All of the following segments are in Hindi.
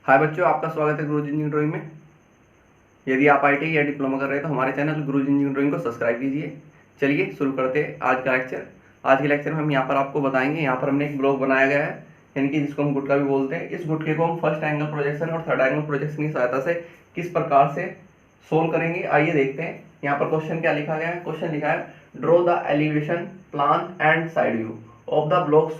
हाय बच्चों, आपका स्वागत है गुरुजी इंजीनियरिंग ड्राइंग में। यदि आप आईटीआई या डिप्लोमा कर रहे हैं तो हमारे चैनल गुरुजी इंजीनियरिंग ड्राइंग को सब्सक्राइब कीजिए। चलिए शुरू करते हैं आज का लेक्चर। आज के लेक्चर में हम यहाँ पर आपको बताएंगे, यहाँ पर हमने एक ब्लॉक बनाया गया है, यानी कि जिसको हम गुटका भी बोलते हैं। इस गुटके को हम फर्स्ट एंगल प्रोजेक्शन और थर्ड एंगल प्रोजेक्शन की सहायता से किस प्रकार से सोल्व करेंगे, आइए देखते हैं। यहाँ पर क्वेश्चन क्या लिखा गया है? क्वेश्चन लिखा है draw the elevation plan and side view of the block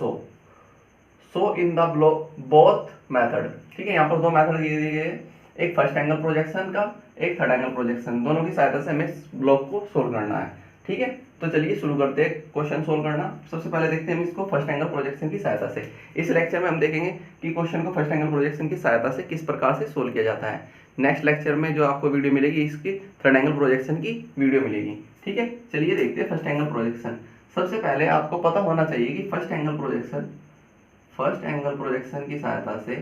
so in the block both method. ठीक है, यहाँ पर दो मेथड दिए गए, एक फर्स्ट एंगल प्रोजेक्शन का, एक थर्ड एंगल प्रोजेक्शन, दोनों की सहायता से हमें इस ब्लॉक को सोल्व करना है। ठीक है, तो चलिए शुरू करते हैं क्वेश्चन सोल्व करना। सबसे पहले देखते हैं हम इसको फर्स्ट एंगल प्रोजेक्शन की सहायता से। इस लेक्चर में हम देखेंगे कि क्वेश्चन को फर्स्ट एंगल प्रोजेक्शन की सहायता से किस प्रकार से सोल्व किया जाता है। नेक्स्ट लेक्चर में जो आपको वीडियो मिलेगी, इसकी थर्ड एंगल प्रोजेक्शन की वीडियो मिलेगी। ठीक है, चलिए देखते हैं फर्स्ट एंगल प्रोजेक्शन। सबसे पहले आपको पता होना चाहिए कि फर्स्ट एंगल प्रोजेक्शन की सहायता से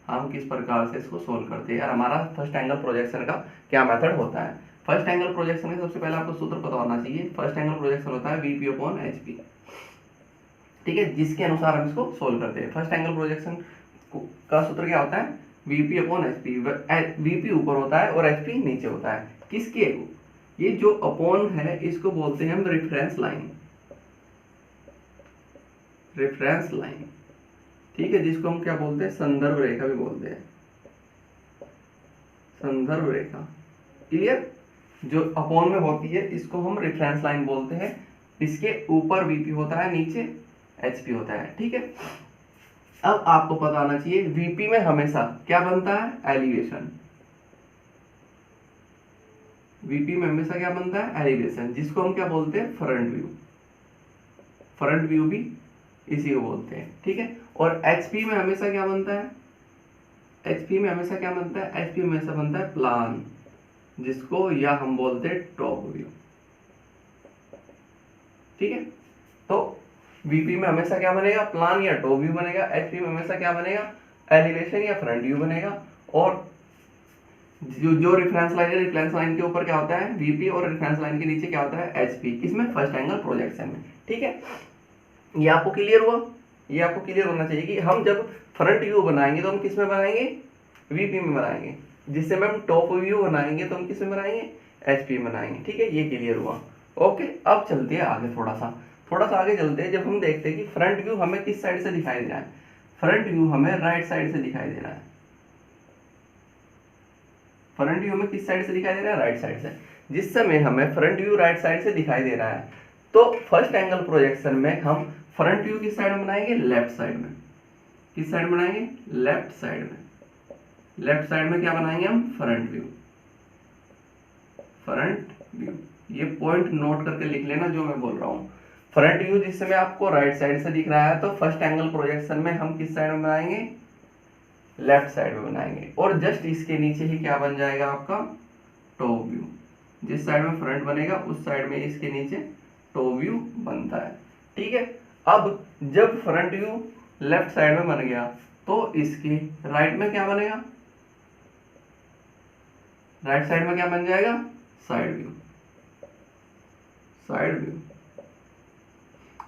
हम किस प्रकार से इसको सोल्व करते हैं और हमारा फर्स्ट एंगल प्रोजेक्शन का क्या मेथड होता है। फर्स्ट एंगल प्रोजेक्शन में सबसे पहले आपको सूत्र पता होना चाहिए। फर्स्ट एंगल प्रोजेक्शन होता है VP/HP। ठीक है, जिसके अनुसार हम इसको सोल्व करते हैं। फर्स्ट एंगल प्रोजेक्शन का सूत्र क्या होता है? VP/HP। VP ऊपर होता है और HP नीचे होता है। किसके? ये जो अपॉन है इसको बोलते हैं हम रेफरेंस लाइन। ठीक है, जिसको हम क्या बोलते हैं? संदर्भ रेखा भी बोलते हैं, संदर्भ रेखा। क्लियर? जो अपॉन में होती है इसको हम रेफरेंस लाइन बोलते हैं। इसके ऊपर VP होता है, नीचे HP होता है। ठीक है, अब आपको पता होना चाहिए VP में हमेशा क्या बनता है? एलिवेशन। VP में हमेशा क्या बनता है? एलिवेशन, जिसको हम क्या बोलते हैं? फ्रंट व्यू भी इसी को बोलते हैं। ठीक है, और HP में हमेशा क्या बनता है? HP में हमेशा बनता है प्लान, जिसको या हम बोलते हैं टॉप व्यू। ठीक है, तो VP में हमेशा क्या बनेगा? प्लान या टॉप व्यू बनेगा। HP में हमेशा क्या बनेगा? एलिवेशन या फ्रंट व्यू बनेगा। और जो रेफरेंस लाइन के ऊपर क्या होता है? VP, और रेफरेंस लाइन के नीचे क्या होता है? HP। किसमें? फर्स्ट एंगल प्रोजेक्शन में। ठीक है, ये आपको क्लियर हुआ? ये आपको क्लियर होना चाहिए कि हम जब फ्रंट व्यू बनाएंगे तो हम किस में बनाएंगे? VP में बनाएंगे। जिस समय हम टॉप व्यू बनाएंगे तो हम किस में बनाएंगे? HP में बनाएंगे। ठीक है, ये क्लियर हुआ। ओके, अब चलते हैं आगे, थोड़ा सा आगे चलते हैं। जब हम देखते हैं कि फ्रंट व्यू हमें किस साइड से दिखाई दे रहा है, फ्रंट व्यू हमें राइट साइड से दिखाई दे रहा है। फ्रंट व्यू हमें किस साइड से दिखाई दे रहा है? राइट साइड से। जिस समय हमें फ्रंट व्यू राइट साइड से दिखाई दे रहा है तो फर्स्ट एंगल प्रोजेक्शन में हम फ्रंट व्यू किस साइड में बनाएंगे? लेफ्ट साइड में। किस साइड में बनाएंगे? लेफ्ट साइड में। लेफ्ट साइड में क्या बनाएंगे हम? Front view. ये पॉइंट नोट करके लिख लेना जो मैं बोल रहा हूँ। फ्रंट व्यू जिस समय आपको राइट साइड से दिख रहा है तो फर्स्ट एंगल प्रोजेक्शन में हम किस साइड में बनाएंगे? लेफ्ट साइड में बनाएंगे। और जस्ट इसके नीचे ही क्या बन जाएगा आपका? Top view. जिस साइड में फ्रंट बनेगा उस साइड में इसके नीचे टॉप व्यू बनता है। ठीक है, अब जब फ्रंट व्यू लेफ्ट साइड में बन गया तो इसके राइट में क्या बनेगा? राइट साइड में क्या बन जाएगा? Side view.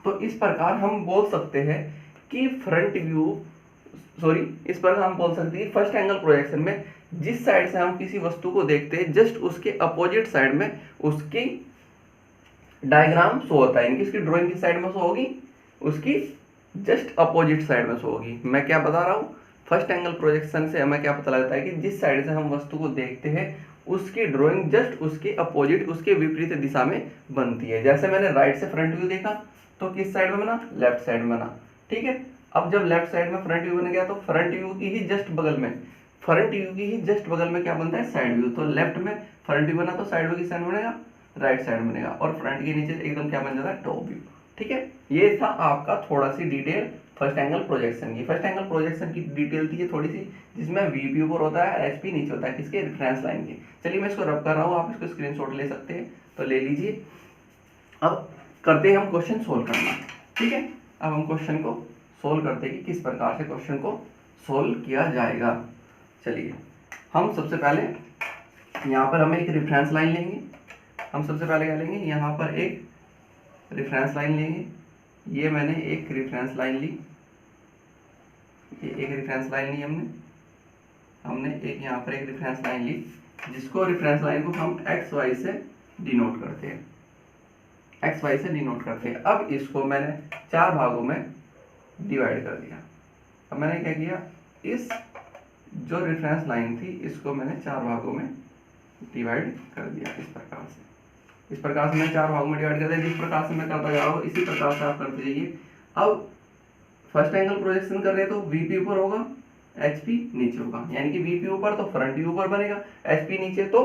तो इस प्रकार हम बोल सकते हैं कि इस प्रकार हम बोल सकते हैं कि फर्स्ट एंगल प्रोजेक्शन में जिस साइड से हम किसी वस्तु को देखते हैं जस्ट उसके अपोजिट साइड में उसकी डायग्राम शो होता है। इसकी ड्राइंग किस साइड में शो होगी? उसकी जस्ट अपोजिट साइड में शो होगी। मैं क्या बता रहा हूँ? फर्स्ट एंगल प्रोजेक्शन से हमें क्या पता लगता है कि जिस साइड से हम वस्तु को देखते हैं उसकी ड्राइंग जस्ट उसके अपोजिट, उसके विपरीत दिशा में बनती है। जैसे मैंने राइट से फ्रंट व्यू देखा तो किस साइड में बना? लेफ्ट साइड में बना। ठीक है, अब जब लेफ्ट साइड में फ्रंट व्यू बन गया तो फ्रंट व्यू की ही जस्ट बगल में क्या बनता है? Side view. तो लेफ्ट में फ्रंट व्यू बना तो साइड व्यू किस साइड बनेगा? राइट साइड बनेगा। और फ्रंट के नीचे एकदम क्या बन जाता है? Top view. ठीक है, ये था आपका थोड़ा सी डिटेल फर्स्ट एंगल प्रोजेक्शन की। फर्स्ट एंगल प्रोजेक्शन की डिटेल थी ये थोड़ी सी, जिसमें VP ऊपर होता है, HP नीचे होता है। किसके? रेफरेंस लाइन के। चलिए मैं इसको रब कर रहा हूँ, आप इसको स्क्रीनशॉट ले सकते हैं तो ले लीजिए। अब करते हैं हम क्वेश्चन सोल्व करना। ठीक है, अब हम क्वेश्चन को सोल्व करते हैं कि किस प्रकार से क्वेश्चन को सोल्व किया जाएगा। चलिए हम सबसे पहले यहाँ पर हमें एक रेफरेंस लाइन लेंगे। हम सबसे पहले क्या लेंगे? यहाँ पर एक रेफरेंस लाइन लेंगे। ये मैंने एक रेफरेंस लाइन ली, ये एक रेफरेंस लाइन ली हमने। हमने एक यहाँ पर एक रेफरेंस लाइन ली, जिसको रेफरेंस लाइन को हम एक्स वाई से डिनोट करते हैं, एक्स वाई से डिनोट करते हैं। अब इसको मैंने 4 भागों में डिवाइड कर दिया। अब मैंने क्या किया, इस जो रेफरेंस लाइन थी इसको मैंने 4 भागों में डिवाइड कर दिया। इस प्रकार से मैं 4 भागों में डिवाइड कर दिया। जिस प्रकार से मैं करता जा रहा हूँ इसी प्रकार से आप करते जाइए। अब फर्स्ट एंगल प्रोजेक्शन कर रहे हैं तो वीपी ऊपर होगा, एचपी नीचे होगा, यानी कि वीपी ऊपर तो फ्रंट व्यू ऊपर बनेगा, एचपी नीचे तो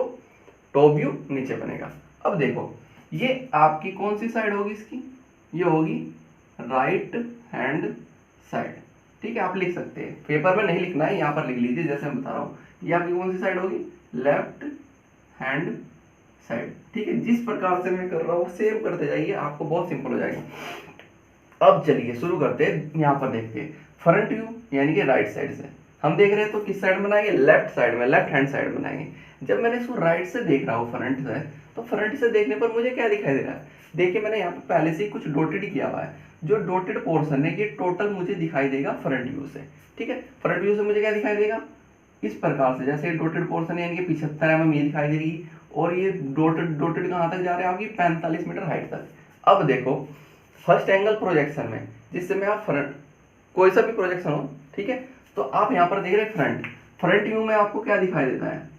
टॉप व्यू नीचे बनेगा। अब देखो ये आपकी कौन सी साइड होगी इसकी, ये होगी राइट हैंड साइड। ठीक है, आप लिख सकते हैं, पेपर में नहीं लिखना है, यहाँ पर लिख लीजिए जैसे मैं बता रहा हूँ। ये आपकी कौन सी साइड होगी, लेफ्ट हैंड साइड। ठीक है, जिस प्रकार से मैं कर रहा हूँ सेम करते जाइए, आपको बहुत सिंपल हो जाएगा। अब चलिए शुरू करते हैं। यहाँ पर देखते हैं फ्रंट व्यू यानी कि राइट साइड से हम देख रहे हैं, तो किस साइड बनाएंगे, लेफ्ट साइड में, लेफ्ट हैंड साइड बनाएंगे। जब मैंने इसको राइट से देख रहा हूँ फ्रंट से, तो फ्रंट से देखने पर मुझे क्या दिखाई दे रहा है, देखिए मैंने यहाँ पर पहले से ही कुछ डॉटेड किया हुआ है। जो डॉटेड पोर्शन है ये टोटल मुझे दिखाई देगा फ्रंट व्यू से। ठीक है, फ्रंट व्यू से मुझे क्या दिखाई देगा, इस प्रकार से, जैसे डॉटेड पोर्शन है यानी कि 75 mm ये दिखाई देगी, और ये डॉटेड कहाँ तक जा रहे हैं आपकी 45 मीटर हाइट तक। अब देखो फर्स्ट एंगल प्रोजेक्शन में, जिससे मैं आप फ्रंट कोई सा भी प्रोजेक्शन हो, ठीक है, तो आप यहाँ पर देख रहे हैं फ्रंट व्यू में आपको क्या दिखाई देता है,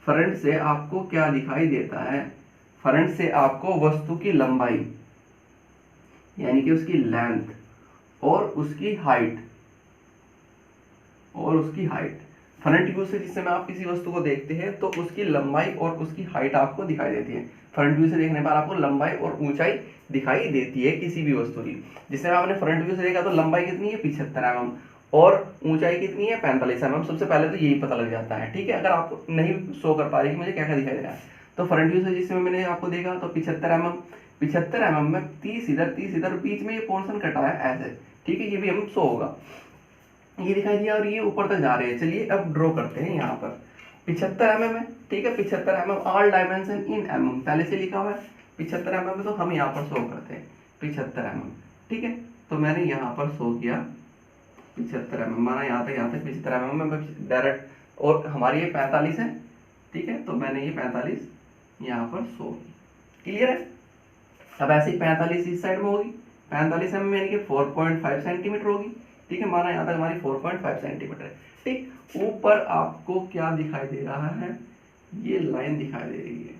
फ्रंट से आपको क्या दिखाई देता है, फ्रंट से आपको वस्तु की लंबाई यानी कि उसकी लेंथ और उसकी हाइट, फ्रंट व्यू से जिससे में आप किसी वस्तु को देखते हैं तो उसकी लंबाई और उसकी हाइट आपको दिखाई देती है। फ्रंट व्यू से देखने पर आपको लंबाई और ऊंचाई दिखाई देती है किसी भी वस्तु की। जिससे आपने फ्रंट व्यू से देखा तो लंबाई कितनी है 75 mm और ऊंचाई कितनी है 45 mm। सबसे पहले तो यही पता लग जाता है। ठीक है, अगर आप नहीं शो कर पा रही कि मुझे क्या क्या दिखाई दे रहा है, तो फ्रंट व्यू से जिसमें मैंने आपको देखा तो 75 mm में 30 इधर बीच में ये पोर्शन कटा है ऐसे। ठीक है, ये भी हम शो होगा, ये दिखाई दिया और ये ऊपर तक जा रहे हैं। चलिए अब ड्रॉ करते हैं। यहाँ पर 75 mm है, ठीक है, 75 mm all dimension in mm पहले से लिखा हुआ है 75 mm, तो हम यहाँ पर शो करते हैं 75 mm। ठीक है, तो मैंने यहाँ पर शो किया 75 mm, माना यहाँ तक 75 mm में डायरेक्ट, और हमारी ये 45 है। ठीक है, तो मैंने ये 45 यहाँ पर शो की। क्लियर है, अब ऐसे ही 45 इस साइड में होगी, 45 mm यानी कि 4.5 सेंटीमीटर होगी। ठीक है, माना यहाँ तक हमारी 4.5 सेंटीमीटर है। ठीक, ऊपर आपको क्या दिखाई दे रहा है, ये लाइन दिखाई दे रही है।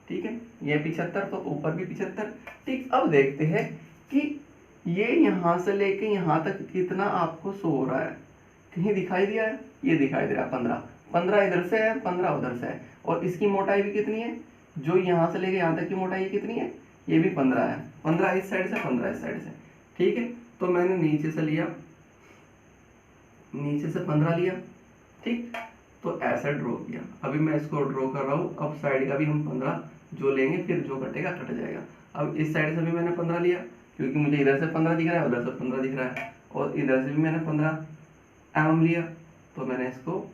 ठीक है, ये 75 तो ऊपर भी 75। ठीक, अब देखते हैं कि ये यहाँ से लेके यहाँ तक कितना आपको शो हो रहा है, कहीं दिखाई दिया है, ये दिखाई दे रहा है 15 इधर से है, 15 उधर से है, और इसकी मोटाई भी कितनी है, जो यहाँ से लेके यहाँ तक की मोटाई कितनी है, ये भी 15 है, 15 इस साइड से 15 इस साइड से। ठीक है, तो मैंने नीचे से लिया, नीचे से 15 लिया। ठीक, तो ऐसा ड्रॉ किया। अभी मैं इसको ड्रॉ कर रहा हूँ, अब साइड का भी हम 15 जो लेंगे, फिर जो कटेगा कट जाएगा। अब इस साइड से भी मैंने 15 लिया, क्योंकि मुझे इधर से 15 दिख रहा है, उधर से 15 दिख रहा है, और इधर से भी मैंने 15 mm लिया, तो मैंने इसको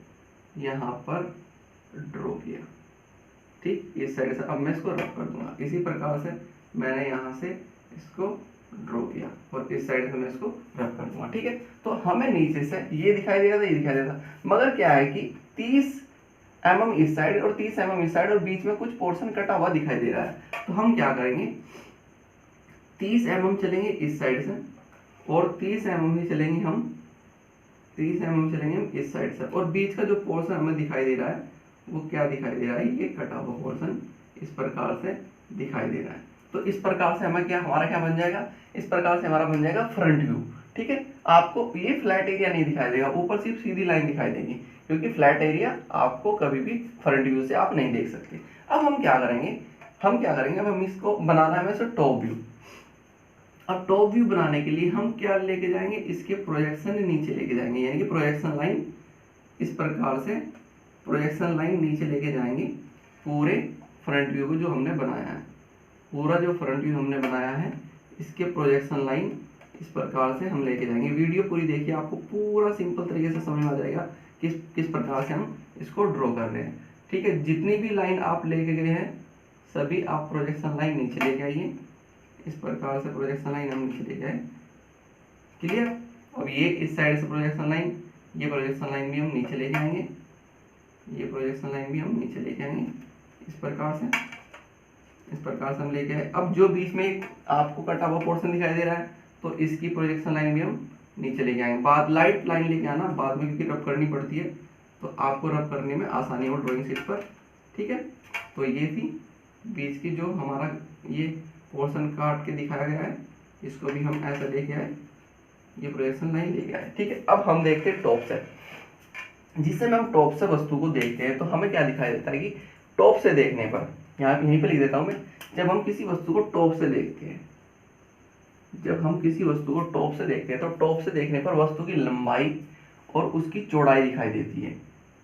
यहाँ पर ड्रॉ किया। ठीक, इस साइड से अब मैं इसको रफ कर दूंगा। इसी प्रकार से मैंने यहाँ से इसको ड्रॉ किया और इस साइड से मैं इसको रफ कर दूंगा। ठीक है, तो हमें नीचे से ये दिखाई देगा, तो ये दिखाई देगा, मगर क्या है कि 30 mm इस साइड और 30 mm इस साइड, और बीच में कुछ पोर्शन कटा हुआ दिखाई दे रहा है। तो हम क्या करेंगे, 30 mm चलेंगे इस साइड से, और 30 mm ही चलेंगे हम, 30 mm चलेंगे हम इस साइड से, और बीच का जो पोर्शन हमें दिखाई दे रहा है वो क्या दिखाई दे रहा है, ये कटा हुआ पोर्शन इस प्रकार से दिखाई दे रहा है। तो इस प्रकार से हमारा क्या बन जाएगा, इस प्रकार से हमारा बन जाएगा फ्रंट व्यू। ठीक है, आपको ये फ्लैट एरिया नहीं दिखाई देगा, ऊपर सिर्फ सीधी लाइन दिखाई देगी, क्योंकि फ्लैट एरिया आपको कभी भी फ्रंट व्यू से आप नहीं देख सकते। अब हम क्या करेंगे, अब हम इसको बनाना है हमें टॉप व्यू। अब टॉप व्यू बनाने के लिए हम क्या लेके जाएंगे, इसके प्रोजेक्शन नीचे लेके जाएंगे, यानी कि प्रोजेक्शन लाइन इस प्रकार से प्रोजेक्शन लाइन नीचे लेके जाएंगे। पूरे फ्रंट व्यू को जो हमने बनाया है, पूरा जो फ्रंट व्यू हमने बनाया है, इसके प्रोजेक्शन लाइन इस प्रकार से हम लेके जाएंगे। वीडियो पूरी देखिए, आपको पूरा सिंपल तरीके से समझ में आ जाएगा किस प्रकार से हम इसको ड्रॉ कर रहे हैं। ठीक है, जितनी भी लाइन आप लेके गए हैं सभी आप प्रोजेक्शन लाइन नीचे लेके आइए। इस प्रकार से प्रोजेक्शन लाइन हम नीचे लेके आए। क्लियर, अब ये इस साइड से प्रोजेक्शन लाइन, ये प्रोजेक्शन लाइन भी हम नीचे लेके आएंगे ये प्रोजेक्शन लाइन भी हम नीचे लेके आएंगे इस प्रकार से, इस प्रकार से हम लेके आए। अब जो बीच में एक आपको कटा हुआ पोर्शन दिखाई दे रहा है, तो इसकी प्रोजेक्शन लाइन भी हम नीचे लेके आएंगे। बाद लाइट लाइन लेके आना बाद में, क्योंकि रब करनी पड़ती है, तो आपको रब करने में आसानी हो ड्राइंग शीट पर, ठीक है। तो ये थी बीच की जो हमारा ये पोर्शन काट के दिखाया गया है, इसको भी हम ऐसा लेके आए, ये प्रोजेक्शन लाइन लेके आए, ठीक है। अब हम देखते हैं टॉप से। जिस समय हम टॉप से वस्तु को देखते हैं तो हमें क्या दिखाई देता है कि टॉप से देखने पर, यहाँ पे यहीं पर लिख देता हूं मैं, जब हम किसी वस्तु को टॉप से देखते हैं, जब हम किसी वस्तु को टॉप से देखते हैं तो टॉप से देखने पर वस्तु की लंबाई और उसकी चौड़ाई दिखाई देती है,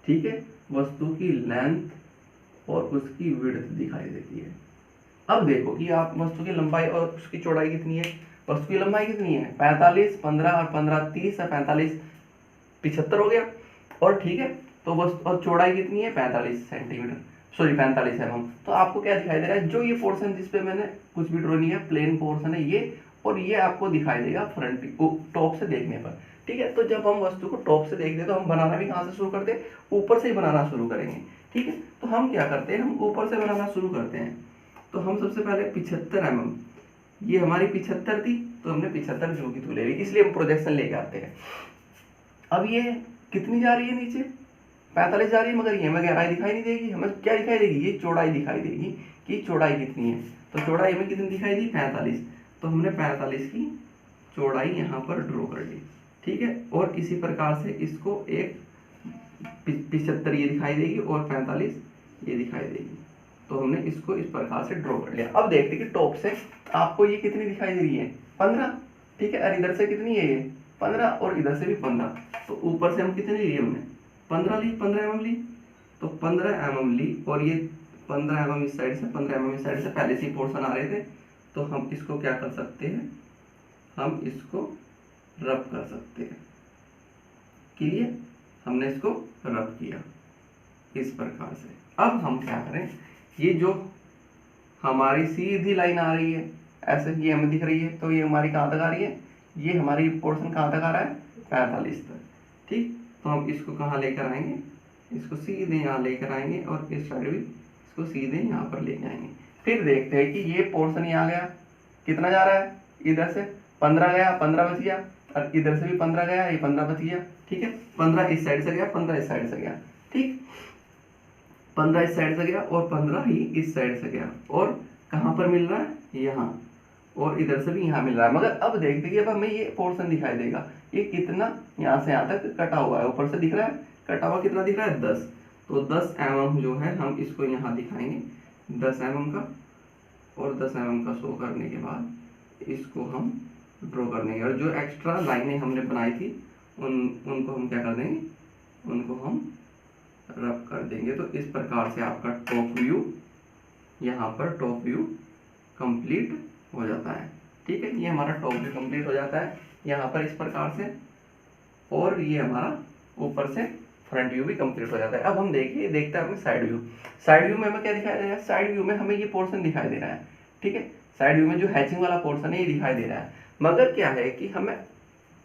ठीक है। वस्तु की लेंथ और उसकी विड्थ दिखाई देती है। अब देखो कि आप वस्तु की लंबाई और उसकी चौड़ाई कितनी है। वस्तु की लंबाई कितनी है 45, 15 और 15 30 और 45 75 हो गया, और ठीक है। तो वस्तु और चौड़ाई कितनी है 45 सेंटीमीटर, सॉरी 45 mm। तो आपको क्या दिखाई दे रहा है, जो ये पोर्शन जिसपे मैंने कुछ भी ड्रॉ नहीं है, प्लेन पोर्शन है ये, और ये आपको दिखाई देगा फ्रंट टॉप से देखने पर, ठीक है। तो जब हम वस्तु को टॉप से देखते हैं तो हम बनाना भी कहाँ से शुरू करते हैं, ऊपर से ही बनाना शुरू करेंगे, ठीक है। तो हम क्या करते हैं, हम ऊपर से बनाना शुरू करते हैं। तो हम सबसे पहले 75 mm, ये हमारी 75 थी, तो हमने 75 जो की तो ले ली, इसलिए हम प्रोजेक्शन लेके आते हैं। अब ये कितनी जा रही है नीचे 45 जा रही है, मगर ये हमें गहराई दिखाई नहीं देगी, हमें क्या दिखाई देगी, ये चौड़ाई दिखाई देगी कि चौड़ाई कितनी है। तो चौड़ाई हमें कितनी दिखाई दी 45, तो हमने 45 की चौड़ाई यहाँ पर ड्रॉ कर ली, ठीक है। और इसी प्रकार से इसको एक 75 ये दिखाई देगी और 45 ये दिखाई देगी, तो हमने इसको इस प्रकार से ड्रॉ कर लिया। अब देखते कि टॉप से आपको ये कितनी दिखाई दे रही है 15, ठीक है। और इधर से कितनी है ये 15, और इधर से भी 15, तो ऊपर से हम कितनी ली हमने 15 ली, 15 mm ली, तो 15 mm ली, और ये 15 mm इस साइड से 15 mm इस साइड से पहले से ही पोर्शन आ रहे थे, तो हम इसको क्या कर सकते हैं, हम इसको रब कर सकते हैं। क्लियर, हमने इसको रब किया इस प्रकार से। अब हम क्या करें, ये जो हमारी सीधी लाइन आ रही है ऐसे, ये हमें दिख रही है, तो ये हमारी कहाँ तक आ रही है, ये हमारी पोर्शन कहाँ तक आ रहा है 45 तक, ठीक। तो हम इसको कहाँ लेकर आएंगे, इसको सीधे यहाँ लेकर आएंगे, और इस साइड भी इसको सीधे यहाँ पर लेके आएंगे। फिर देखते हैं कि ये पोर्शन यहाँ गया, कितना जा रहा है, इधर से 15 गया, 15 बच गया, और इधर से भी 15 गया, ये 15 बच गया, ठीक है। 15 इस साइड से गया, 15 इस साइड से गया, ठीक। 15 इस साइड से गया और 15 ही इस साइड से गया, और कहाँ पर मिल रहा है यहाँ, और इधर से भी यहाँ मिल रहा है। मगर अब देखते कि अब हमें ये पोर्शन दिखाई देगा, ये कितना यहाँ से यहाँ तक कटा हुआ है, ऊपर से दिख रहा है कटा हुआ, कितना दिख रहा है 10, तो 10 mm जो है हम इसको यहाँ दिखाएंगे 10 mm का, और 10 mm का शो करने के बाद इसको हम ड्रॉ कर देंगे। और जो एक्स्ट्रा लाइनें हमने बनाई थी उनको हम क्या कर देंगे, उनको हम रब कर देंगे। तो इस प्रकार से आपका टॉप व्यू, यहाँ पर टॉप व्यू कंप्लीट हो जाता है, ठीक है। ये हमारा टॉप व्यू कंप्लीट हो जाता है यहाँ पर इस प्रकार से, और ये हमारा ऊपर से फ्रंट व्यू भी कंप्लीट हो जाता है। अब हम देखते हैं अपने साइड व्यू। साइड व्यू में हमें क्या दिखाई दे रहा है, साइड व्यू में हमें ये पोर्शन दिखाई दे रहा है, ठीक है। साइड व्यू में जो हैचिंग वाला पोर्शन है ये दिखाई दे रहा है, मगर क्या है कि हमें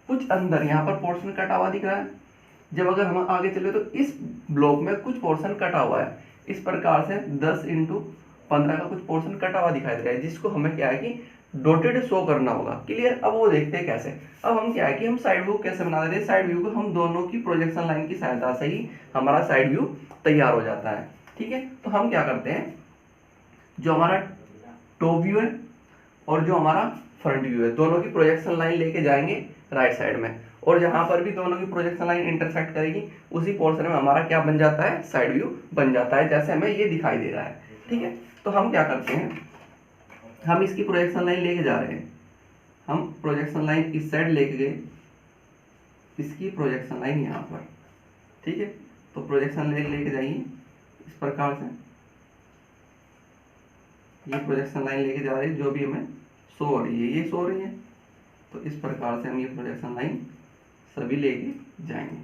कुछ अंदर यहाँ पर पोर्शन कटा हुआ दिख रहा है। जब अगर हम आगे चले तो इस ब्लॉक में कुछ पोर्शन कटा हुआ है, इस प्रकार से 10 × 15 का कुछ पोर्शन कटा हुआ दिखाई दे रहा है, जिसको हमें क्या है कि डॉटेड शो करना होगा। क्लियर, अब वो देखते हैं कैसे। अब हम क्या है कि हम साइड व्यू कैसे बना देते हैं, साइड व्यू को हम दोनों की प्रोजेक्शन लाइन की सहायता से ही हमारा साइड व्यू तैयार हो जाता है, ठीक है। तो हम क्या करते हैं, जो हमारा टॉप व्यू है और जो हमारा फ्रंट व्यू है, दोनों की प्रोजेक्शन लाइन लेके जाएंगे राइट साइड में, और जहां पर भी दोनों की प्रोजेक्शन लाइन इंटरसेक्ट करेगी उसी पोर्शन में हमारा क्या बन जाता है, साइड व्यू बन जाता है, जैसे हमें ये दिखाई दे रहा है, ठीक है। तो हम क्या करते हैं, हम इसकी प्रोजेक्शन लाइन लेके जा रहे हैं, हम प्रोजेक्शन लाइन इस साइड लेके गए, इसकी प्रोजेक्शन लाइन यहाँ पर, ठीक है। तो प्रोजेक्शन लाइन लेके जाइए इस प्रकार से, ये प्रोजेक्शन लाइन लेके जा रही है, जो भी हमें शो हो रही है ये शो हो रही है, तो इस प्रकार से हम ये प्रोजेक्शन लाइन सभी लेके जाएंगे।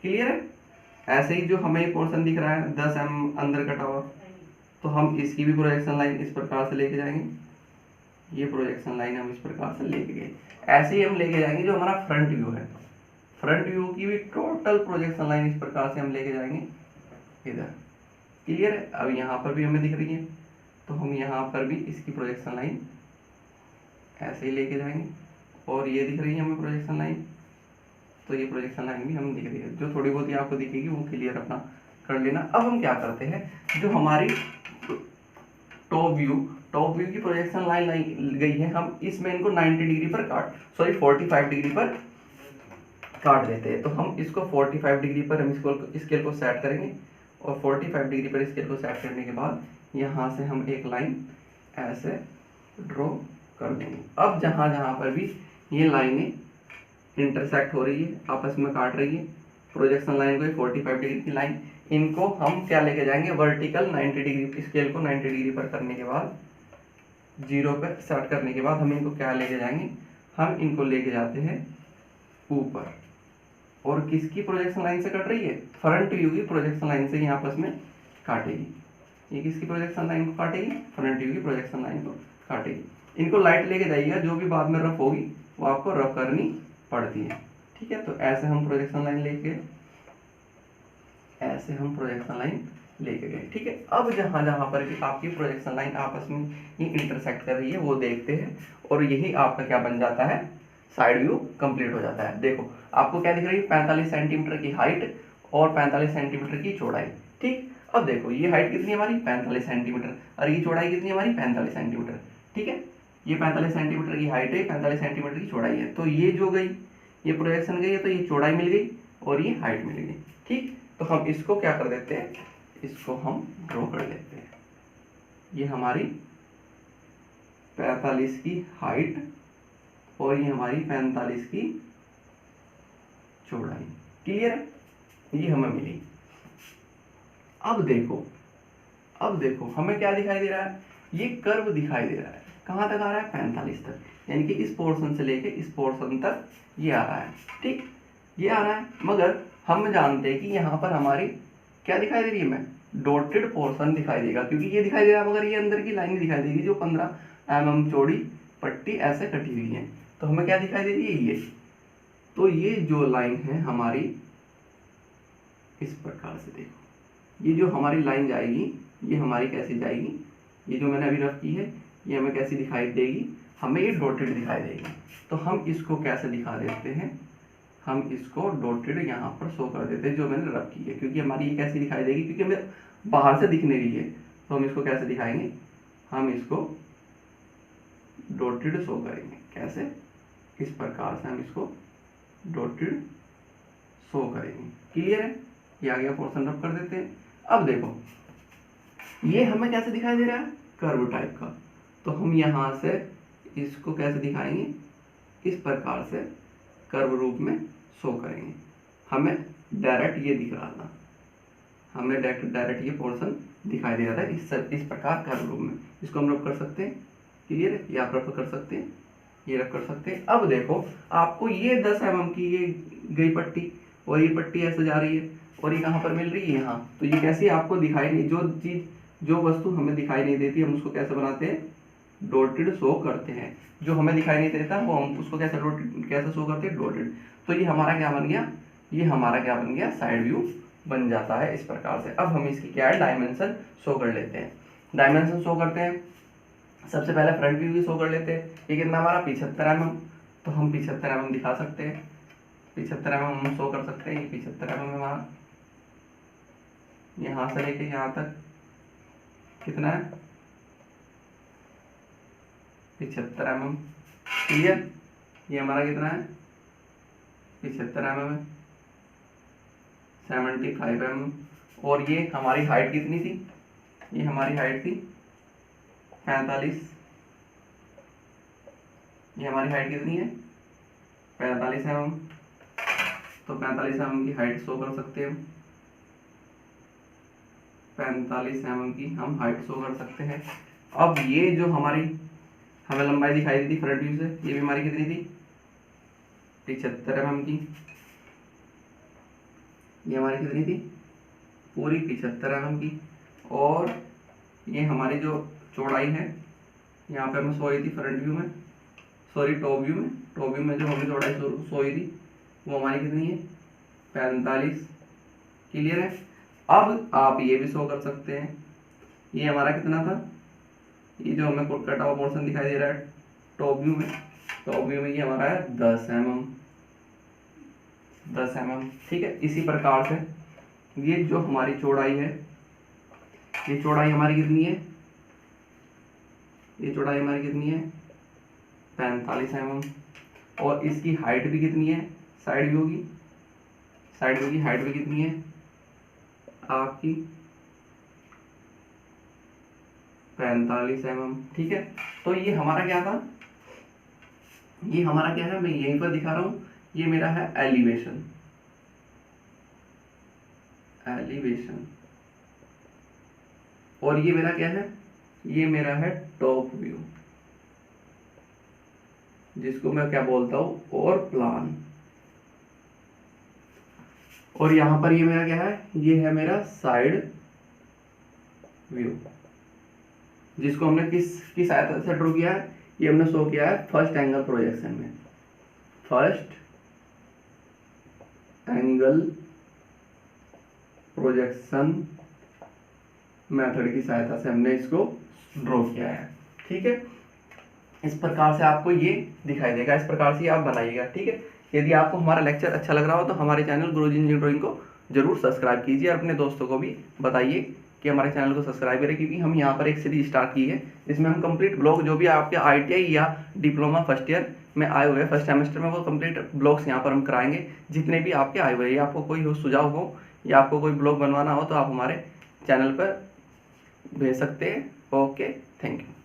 क्लियर है। ऐसे ही जो हमें ये पोर्शन दिख रहा है 10 mm अंदर कटा हुआ, तो हम इसकी भी प्रोजेक्शन लाइन इस प्रकार से लेके जाएंगे, ये प्रोजेक्शन लाइन हम इस प्रकार से लेके गए। ऐसे ही हम लेके जाएंगे जो हमारा फ्रंट व्यू है, फ्रंट व्यू की भी टोटल प्रोजेक्शन लाइन इस प्रकार से हम लेके जाएंगे इधर। क्लियर है? अब यहाँ पर भी हमें दिख रही है, तो हम यहाँ पर भी इसकी प्रोजेक्शन लाइन ऐसे ही लेके जाएंगे। और ये दिख रही है हमें प्रोजेक्शन लाइन, तो ये प्रोजेक्शन लाइन भी हमें दिख रही है। जो थोड़ी बहुत ही आपको दिखेगी वो क्लियर अपना कर लेना। अब हम क्या करते हैं, जो हमारी टॉप व्यू की प्रोजेक्शन लाइन गई है, हम इसमें इनको 90 डिग्री पर 45 डिग्री पर काट देते हैं। तो हम इसको 45 डिग्री पर हम स्केल को सेट करेंगे, और 45 डिग्री पर स्केल को सेट करने के बाद यहाँ से हम एक लाइन ऐसे ड्रॉ कर देंगे। अब जहाँ जहाँ पर भी ये लाइनें इंटरसेक्ट हो रही है, आपस में काट रही है प्रोजेक्शन लाइन को, 45 डिग्री की लाइन, इनको हम क्या लेके जाएंगे, वर्टिकल 90 डिग्री, स्केल को 90 डिग्री पर करने के बाद, 0 पर सेट करने के बाद हम इनको क्या लेके जाएंगे, हम इनको लेके जाते हैं ऊपर। और किसकी प्रोजेक्शन लाइन से कट रही है, फ्रंट व्यू की प्रोजेक्शन लाइन से ये आपस में काटेगी। ये किसकी प्रोजेक्शन लाइन को काटेगी, फ्रंट व्यू की प्रोजेक्शन लाइन को काटेगी। इनको लाइट लेके जाइएगा, जो भी बाद में रफ होगी वो आपको रफ करनी पड़ती है। ठीक है, तो ऐसे हम प्रोजेक्शन लाइन लेके गए। ठीक है, अब जहाँ जहाँ पर भी आपकी प्रोजेक्शन लाइन आपस में ये इंटरसेक्ट कर रही है वो देखते हैं, और यही आपका क्या बन जाता है, साइड व्यू कंप्लीट हो जाता है। देखो आपको क्या दिख रही है, 45 सेंटीमीटर की हाइट और 45 सेंटीमीटर की चौड़ाई। ठीक, अब देखो ये हाइट कितनी है हमारी, 45 सेंटीमीटर, और ये चौड़ाई कितनी है हमारी, 45 सेंटीमीटर। ठीक है, ये 45 सेंटीमीटर की हाइट है, 45 सेंटीमीटर की चौड़ाई है। तो ये जो गई, ये प्रोजेक्शन गई है, तो ये चौड़ाई मिल गई और ये हाइट मिल गई। ठीक, तो हम इसको क्या कर देते हैं, इसको हम ड्रॉ कर लेते हैं। ये हमारी 45 की हाइट और ये हमारी 45 की चौड़ाई। क्लियर है, ये हमें मिली। अब देखो हमें क्या दिखाई दे रहा है, ये कर्व दिखाई दे रहा है, कहाँ तक आ रहा है, 45 तक, यानी कि इस पोर्शन से लेके इस पोर्शन तक ये आ रहा है। ठीक, ये आ रहा है, मगर हम जानते हैं कि यहाँ पर हमारी क्या दिखाई दे रही है, हमें डॉटेड पोर्शन दिखाई देगा, क्योंकि ये दिखाई दे रहा है, मगर ये अंदर की लाइन दिखाई देगी जो 15 mm चौड़ी पट्टी ऐसे कटी हुई है। तो हमें क्या दिखाई दे रही है, ये, तो ये जो लाइन है हमारी इस प्रकार से, देखो ये जो हमारी लाइन जाएगी, ये हमारी कैसी जाएगी, ये जो मैंने अभी रफ की है, ये हमें कैसी दिखाई देगी, हमें ये डॉटेड दिखाई देगी। तो हम इसको कैसे दिखा देते हैं, हम इसको डॉटेड यहाँ पर शो कर देते हैं, जो मैंने रफ की है, क्योंकि हमारी ये कैसी दिखाई देगी, क्योंकि हमें बाहर से दिखने रही है। तो हम इसको कैसे दिखाएंगे, हम इसको डॉटेड शो करेंगे। कैसे, इस प्रकार से हम इसको डॉटेड शो करेंगे। क्लियर है, ये आगे पोर्शन रफ कर देते हैं। अब देखो ये हमें कैसे दिखाई दे रहा है, कर्व टाइप का, तो हम यहाँ से इसको कैसे दिखाएंगे, इस प्रकार से कर्व रूप में शो करेंगे। हमें डायरेक्ट ये दिख रहा था, हमें डायरेक्ट ये पोर्शन दिखाई दे रहा था इस प्रकार कर्व रूप में। इसको हम रफ कर सकते हैं। क्लियर है, ये आप रफ कर सकते हैं, ये रफ कर सकते हैं। अब देखो आपको ये 10 mm की ये गई पट्टी, और ये पट्टी ऐसे जा रही है, और ये कहाँ पर मिल रही है, यहाँ। तो ये कैसे आपको दिखाई नहीं, जो वस्तु हमें दिखाई नहीं देती, हम उसको कैसे बनाते हैं, डॉटेड शो करते हैं। जो हमें दिखाई नहीं देता वो हम उसको कैसे शो करते हैं, डॉटेड। तो ये हमारा क्या बन गया, ये हमारा क्या बन गया, साइड व्यू बन जाता है इस प्रकार से। अब हम इसकी क्या है, डायमेंशन शो कर लेते हैं। डायमेंशन शो करते हैं, सबसे पहले फ्रंट व्यू की शो कर लेते हैं। ये कितना हमारा 75 mm, तो हम 75 mm दिखा सकते हैं, 75 mm हम शो कर सकते हैं। ये 75 mm हमारा, यहाँ से लेके यहाँ तक कितना है, 75 mm। क्लियर, ये हमारा कितना है, 75 mm है, 75 mm। और ये हमारी हाइट कितनी थी, ये हमारी हाइट थी 45, ये हमारी हाइट कितनी है, 45 mm। तो 45 mm की हाइट शो कर सकते हैं, 45 mm की हम हाइट शो कर सकते हैं। अब ये जो हमारी हमें लंबाई दिखाई दी थी फ्रंट व्यू से, ये भी हमारी कितनी थी, 75 mm की। ये हमारी कितनी थी, पूरी 75 mm की। और ये हमारी जो चौड़ाई है, यहाँ पे हमें सोई थी फ्रंट व्यू में, सॉरी टॉप व्यू में जो हमें चौड़ाई सोई थी वो हमारी कितनी है, 45। क्लियर है, अब आप ये भी शो कर सकते हैं, ये हमारा कितना था, ये जो हमें कटा हुआ पोर्शन दिखाई दे रहा है टॉप व्यू में, टॉप व्यू में ये हमारा है 10 mm, 10 mm। ठीक है, इसी प्रकार से ये जो हमारी चौड़ाई है, ये चौड़ाई हमारी कितनी है, ये चौड़ाई हमारी कितनी है 45 mm, और इसकी हाइट भी कितनी है, साइड व्यू की, साइड व्यू की हाइट भी कितनी है आपकी 45 mm। ठीक है, तो ये हमारा क्या था, ये हमारा क्या है, मैं यहीं पर दिखा रहा हूं, ये मेरा है एलिवेशन, एलिवेशन, और ये मेरा क्या है, ये मेरा है टॉप व्यू, जिसको मैं क्या बोलता हूं और प्लान। और यहां पर ये मेरा क्या है, ये है मेरा साइड व्यू, जिसको हमने किसकी सहायता से ड्रॉ किया है, ये हमने शो किया है फर्स्ट एंगल प्रोजेक्शन में, फर्स्ट एंगल प्रोजेक्शन मेथड की सहायता से हमने इसको ड्रॉ किया है। ठीक है, इस प्रकार से आपको ये दिखाई देगा, इस प्रकार से आप बनाइएगा। ठीक है, यदि आपको हमारा लेक्चर अच्छा लग रहा हो तो हमारे चैनल गुरुजी इंजीनियरिंग ड्राइंग को जरूर सब्सक्राइब कीजिए, और अपने दोस्तों को भी बताइए कि हमारे चैनल को सब्सक्राइब करें, क्योंकि हम यहाँ पर एक सीरीज स्टार्ट की है जिसमें हम कंप्लीट ब्लॉग जो भी आपके ITI या डिप्लोमा फर्स्ट ईयर में आए हुए फर्स्ट सेमेस्टर में, वो कंप्लीट ब्लॉग्स यहाँ पर हम कराएंगे, जितने भी आपके आए हुए हैं। आपको कोई सुझाव हो या आपको कोई ब्लॉग बनवाना हो तो आप हमारे चैनल पर भेज सकते हैं। Okay, thank you.